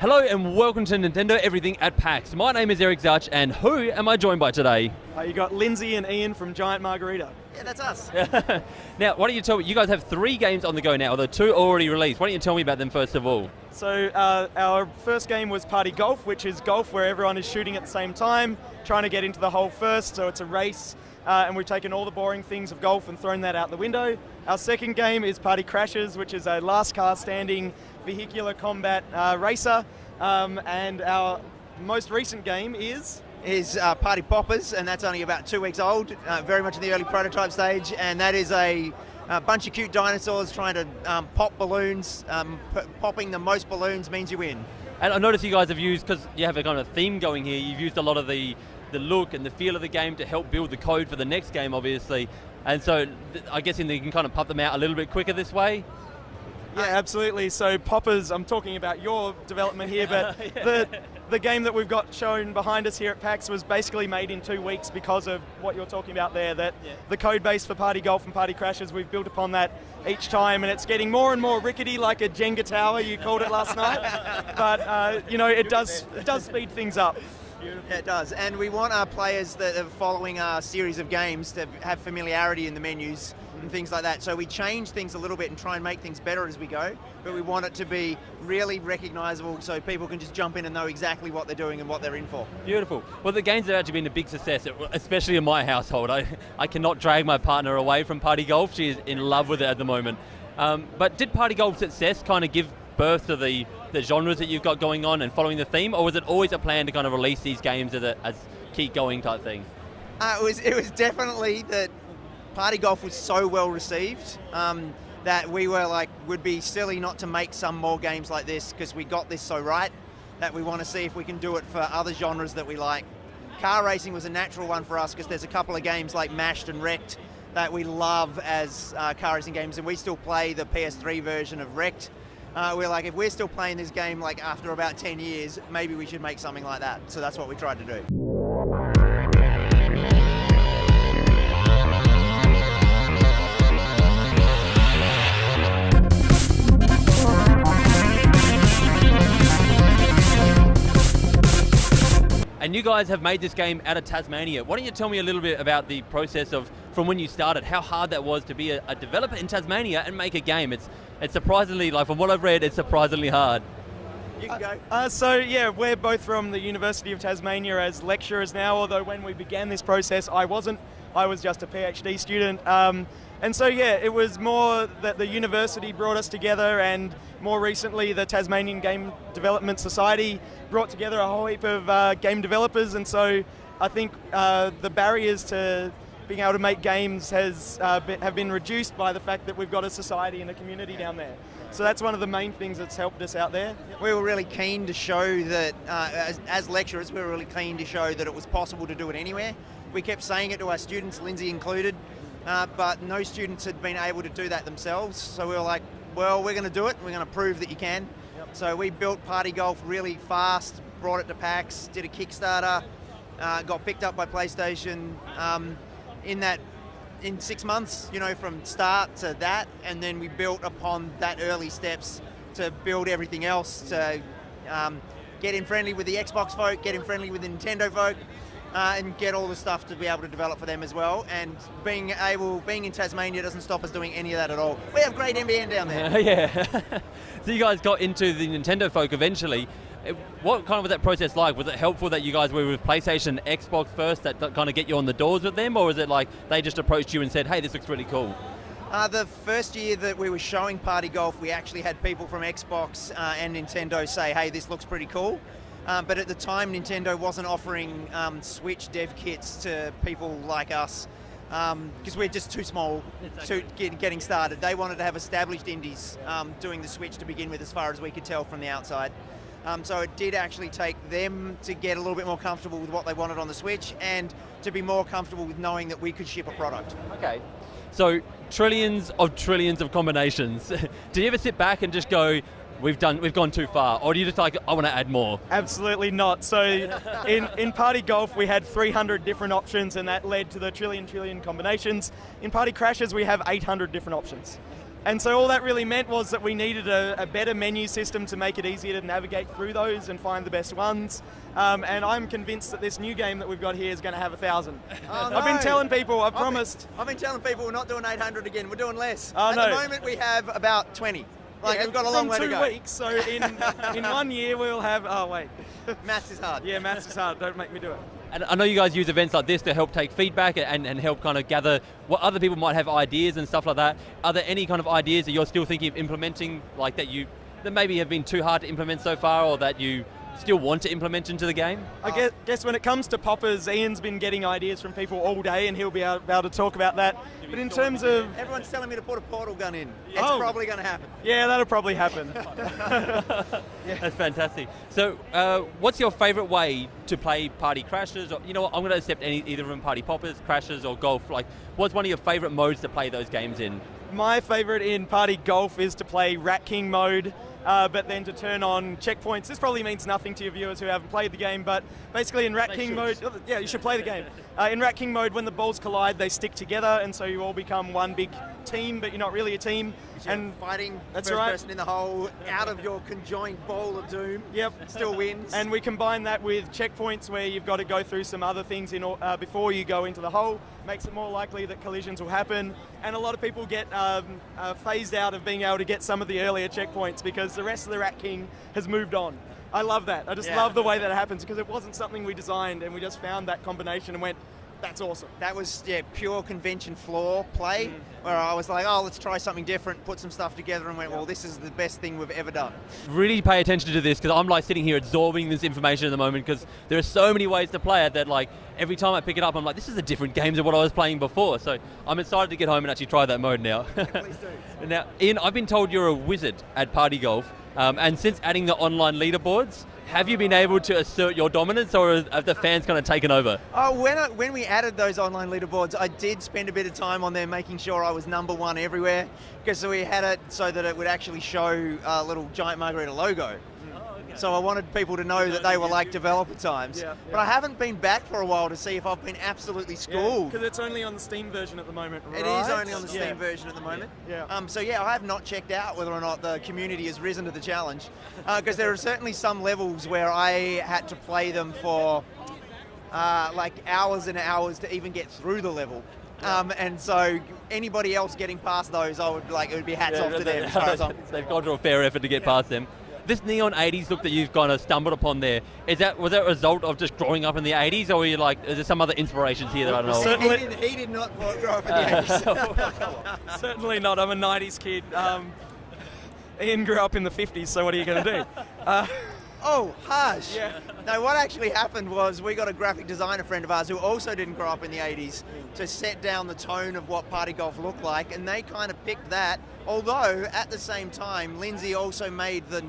Hello and welcome to Nintendo Everything at PAX. My name is Eric Zauch, and who am I joined by today? You got Lindsay and Ian from Giant Margarita. Yeah, that's us. Now, why don't you tell me, you guys have 3 games on the go now, although 2 are already released. Why don't you tell me about them first of all? So our first game was Party Golf, which is golf where everyone is shooting at the same time, trying to get into the hole first, so it's a race. And we've taken all the boring things of golf and thrown that out the window. Our second game is Party Crashes, which is a last car standing vehicular combat racer. And our most recent game is Party Poppers, and that's only about 2 weeks old, very much in the early prototype stage, and that is a bunch of cute dinosaurs trying to pop balloons. Popping the most balloons means you win. And I noticed you guys have used, because you have a kind of theme going here, you've used a lot of the look and the feel of the game to help build the code for the next game, obviously. And so I guess you can kind of pop them out a little bit quicker this way. Yeah, absolutely. So Poppers, I'm talking about your development here, but yeah. the game that we've got shown behind us here at PAX was basically made in 2 weeks because of what you're talking about there, that the code base for Party Golf and Party Crashes, we've built upon that each time, and it's getting more and more rickety, like a Jenga tower, you called it last night. But, it does speed things up. Yeah, it does, and we want our players that are following our series of games to have familiarity in the menus and things like that. So we change things a little bit and try and make things better as we go, but we want it to be really recognizable so people can just jump in and know exactly what they're doing and what they're in for. Beautiful. Well, the games have actually been a big success, especially in my household. I cannot drag my partner away from Party Golf. She is in love with it at the moment. But did Party Golf's success kind of give birth to the genres that you've got going on and following the theme, or was it always a plan to kind of release these games as keep going type thing? It was definitely that Party Golf was so well received that we were like, would be silly not to make some more games like this, because we got this so right that we want to see if we can do it for other genres that we like. Car racing was a natural one for us because there's a couple of games like Mashed and Wrecked that we love as car racing games, and we still play the PS3 version of Wrecked. We're like, if we're still playing this game like after about 10 years, maybe we should make something like that. So that's what we tried to do. And you guys have made this game out of Tasmania. Why don't you tell me a little bit about the process of, from when you started, how hard that was to be a developer in Tasmania and make a game? It's surprisingly, like from what I've read, it's surprisingly hard. You can go. We're both from the University of Tasmania as lecturers now, although when we began this process, I wasn't. I was just a PhD student. It was more that the university brought us together, and more recently the Tasmanian Game Development Society brought together a whole heap of game developers, and so I think the barriers to being able to make games have been reduced by the fact that we've got a society and a community down there. So that's one of the main things that's helped us out there. We were really keen to show that, as lecturers, we were really keen to show that it was possible to do it anywhere. We kept saying it to our students, Lindsay included, but no students had been able to do that themselves. So we were like, well, we're going to do it. We're going to prove that you can. Yep. So we built Party Golf really fast, brought it to PAX, did a Kickstarter, got picked up by PlayStation in 6 months, from start to that, and then we built upon that early steps to build everything else, to get in friendly with the Xbox folk, get in friendly with the Nintendo folk, and get all the stuff to be able to develop for them as well. And being in Tasmania doesn't stop us doing any of that at all. We have great NBN down there. Yeah. So you guys got into the Nintendo folk eventually. What kind of was that process like? Was it helpful that you guys were with PlayStation and Xbox first, that kind of get you on the doors with them, or was it like they just approached you and said, hey, this looks really cool? The first year that we were showing Party Golf, we actually had people from Xbox and Nintendo say, hey, this looks pretty cool. But at the time, Nintendo wasn't offering Switch dev kits to people like us because we're just too small to getting started. They wanted to have established indies doing the Switch to begin with, as far as we could tell from the outside. So it did actually take them to get a little bit more comfortable with what they wanted on the Switch, and to be more comfortable with knowing that we could ship a product. Okay. So trillions of combinations. Did you ever sit back and just go, we've gone too far, or do you just like, I want to add more? Absolutely not. So in Party Golf we had 300 different options, and that led to the trillion combinations. In Party Crashes we have 800 different options. And so all that really meant was that we needed a better menu system to make it easier to navigate through those and find the best ones. And I'm convinced that this new game that we've got here is going to have 1,000. Oh, no. I've been telling people, I've promised. I've been telling people we're not doing 800 again, we're doing less. Oh, At no. the moment we have about 20. Like, Yeah, we've got a long way to go. From 2 weeks, so in 1 year we'll have, oh wait. Maths is hard. Yeah, maths is hard, don't make me do it. And I know you guys use events like this to help take feedback and help kind of gather what other people might have ideas and stuff like that. Are there any kind of ideas that you're still thinking of implementing, like that maybe have been too hard to implement so far, or that you still want to implement into the game? I guess when it comes to poppers, Ian's been getting ideas from people all day, and he'll be able to talk about that. But in terms of... Everyone's telling me to put a portal gun in. It's Oh. probably going to happen. Yeah, that'll probably happen. That's fantastic. So what's your favourite way to play Party Crashers? Or, you know what, I'm going to accept either of them, Party Poppers, Crashers or Golf. Like, what's one of your favourite modes to play those games in? My favourite in Party Golf is to play Rat King mode, but then to turn on checkpoints. This probably means nothing to your viewers who haven't played the game, but basically in Rat King mode, yeah, you should play the game. In Rat King mode, when the balls collide, they stick together, and so you all become one big team, but you're not really a team. And fighting that's first right. person in the hole out of your conjoined bowl of doom. Yep. Still wins. And we combine that with checkpoints where you've got to go through some other things before you go into the hole. Makes it more likely that collisions will happen. And a lot of people get phased out of being able to get some of the earlier checkpoints because the rest of the Rat King has moved on. I love that. I just love the way that it happens because it wasn't something we designed, and we just found that combination and went, that's awesome. That was pure convention floor play, where I was like, oh, let's try something different, put some stuff together, and went, well, this is the best thing we've ever done. Really pay attention to this, because I'm like sitting here absorbing this information at the moment, because there are so many ways to play it that like every time I pick it up I'm like, this is a different game than what I was playing before. So I'm excited to get home and actually try that mode now. Please do. Now, Ian, I've been told you're a wizard at Party Golf, and since adding the online leaderboards, have you been able to assert your dominance, or have the fans kind of taken over? Oh, when we added those online leaderboards, I did spend a bit of time on there making sure I was #1 everywhere, because we had it so that it would actually show a little Giant Margarita logo. So I wanted people to know that they were like developer times. Yeah, yeah. But I haven't been back for a while to see if I've been absolutely schooled. Because it's only on the Steam version at the moment, right? It is only on the Steam version at the moment. Yeah. So yeah, I have not checked out whether or not the community has risen to the challenge, because there are certainly some levels where I had to play them for like hours and hours to even get through the level. And so anybody else getting past those, I would like, it would be hats off to them as far as I'm They've gone to a fair effort to get past them. This neon 80s look that you've kind of stumbled upon there, was that a result of just growing up in the 80s, or were you like, is there some other inspirations here that I don't know? Certainly- He did not grow up in the 80s. Certainly not. I'm a 90s kid. Ian grew up in the 50s, so what are you going to do? Oh, hush. Yeah. No, what actually happened was we got a graphic designer friend of ours who also didn't grow up in the 80s to set down the tone of what Party Golf looked like, and they kind of picked that, although at the same time, Lindsay also made the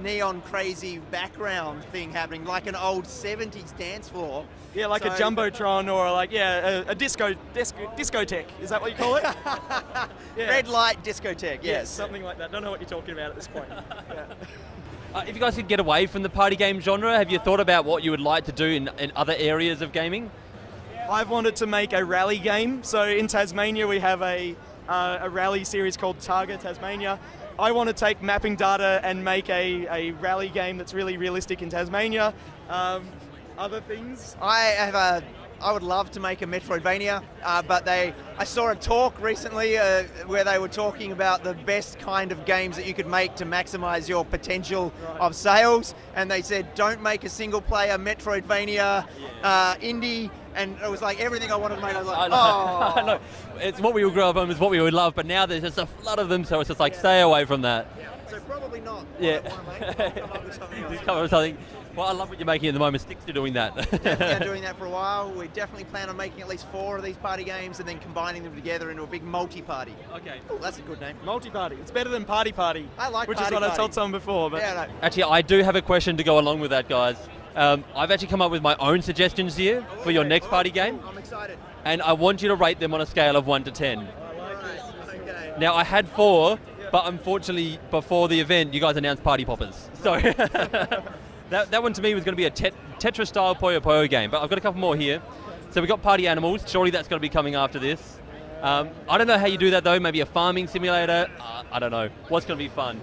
neon crazy background thing happening, like an old 70s dance floor. Yeah, like a Jumbotron or like, a discotheque. Is that what you call it? Yeah. Red light discotheque, yes. Something like that. Don't know what you're talking about at this point. Yeah. If you guys could get away from the party game genre, have you thought about what you would like to do in other areas of gaming? I've wanted to make a rally game. So in Tasmania, we have a rally series called Targa Tasmania. I want to take mapping data and make a rally game that's really realistic in Tasmania. Other things? I would love to make a Metroidvania, but I saw a talk recently where they were talking about the best kind of games that you could make to maximize your potential of sales, and they said don't make a single player Metroidvania indie, and it was like everything I wanted to make. I was like, oh. I know. It's what we all grew up on, it's what we would love, but now there's just a flood of them, so it's just like stay away from that. So probably not. Yeah. I'll come up with something else. Just come up with something. Well, I love what you're making at the moment. Stick to doing that. Definitely are doing that for a while. We definitely plan on making at least 4 of these party games and then combining them together into a big multi-party. Okay. Oh, that's a good name. Multi-party. It's better than Party Party. I like which Party is what Party. I told someone before. But Yeah, no. Actually, I do have a question to go along with that, guys. I've actually come up with my own suggestions here for your next party game, I'm excited. and I want you to rate them on a scale of 1 to 10. Right, okay. Now, I had 4, but unfortunately, before the event, you guys announced Party Poppers. So that one to me was going to be a Tetris-style Puyo Puyo game, but I've got a couple more here. So we've got Party Animals. Surely that's going to be coming after this. I don't know how you do that though. Maybe a farming simulator. I don't know. What's going to be fun?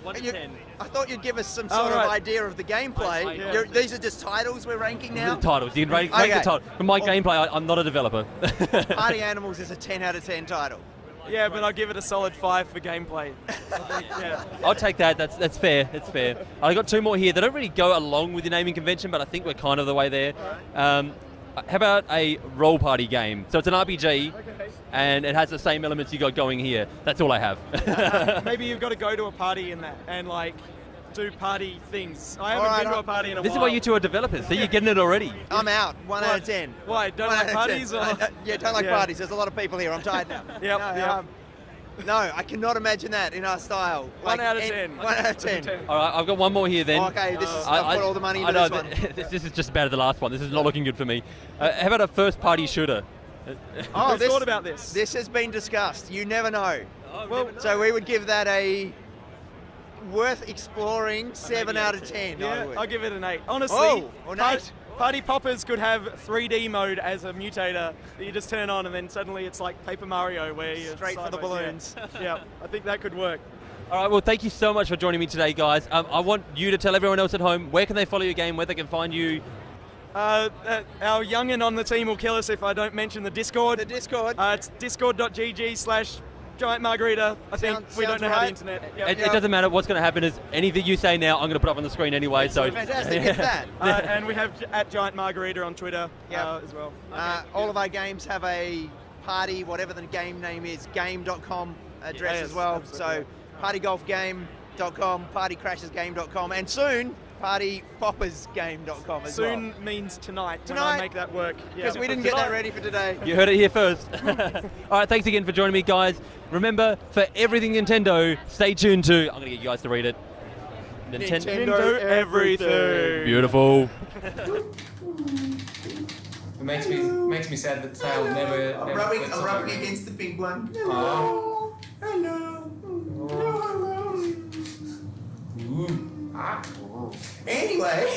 1 to 10. I thought you'd give us some sort of idea of the gameplay. These are just titles we're ranking now? The titles. You can rank the title. From my gameplay, I'm not a developer. Party Animals is a 10 out of 10 title. Yeah, but I'll give it a solid 5 for gameplay. Yeah. I'll take that. That's fair. It's fair. I got 2 more here. They don't really go along with the naming convention, but I think we're kind of the way there. How about a role party game? So it's an RPG, and it has the same elements you got going here. That's all I have. Maybe you've got to go to a party in that and like do party things. I haven't been to a party in a while. This is why you two are developers. See, you're getting it already. I'm out. 1 out of 10. Why? Don't like parties? Or? Yeah, don't like parties. There's a lot of people here. I'm tired now. No, I cannot imagine that in our style. 1 out of 10. 1 out of 10. All right, I've got one more here then. Okay, this is. I've put all the money into this one. This is just as bad as the last one. This is not looking good for me. How about a first party shooter? We've thought about this. This has been discussed. You never know. So we would give that a worth exploring 7 out of 10. Yeah, I'll give it an 8. Honestly, an 8. Party Poppers could have 3D mode as a mutator that you just turn on, and then suddenly it's like Paper Mario where you're straight for the balloons. Yeah, I think that could work. All right, well, thank you so much for joining me today, guys. I want you to tell everyone else at home where can they follow your game, where they can find you. Our youngin on the team will kill us if I don't mention the Discord. The Discord. It's discord.gg/Giant Margarita. I think we don't know how the internet. It doesn't matter. What's going to happen is anything you say now, I'm going to put up on the screen anyway. So fantastic. It's that. And we have at Giant Margarita on Twitter as well. All of our games have a party, whatever the game name is, game.com address as well. Absolutely. So partygolfgame.com, partycrashesgame.com, and soon partypoppersgame.com as well. Soon means tonight when I make that work. Because we didn't get that ready for today. You heard it here first. All right, thanks again for joining me, guys. Remember, for everything Nintendo, stay tuned to, I'm going to get you guys to read it. Nintendo everything. Beautiful. It makes me sad that Tail never. I'm rubbing against the pink one. Hello. Hello. Ooh. Anyway.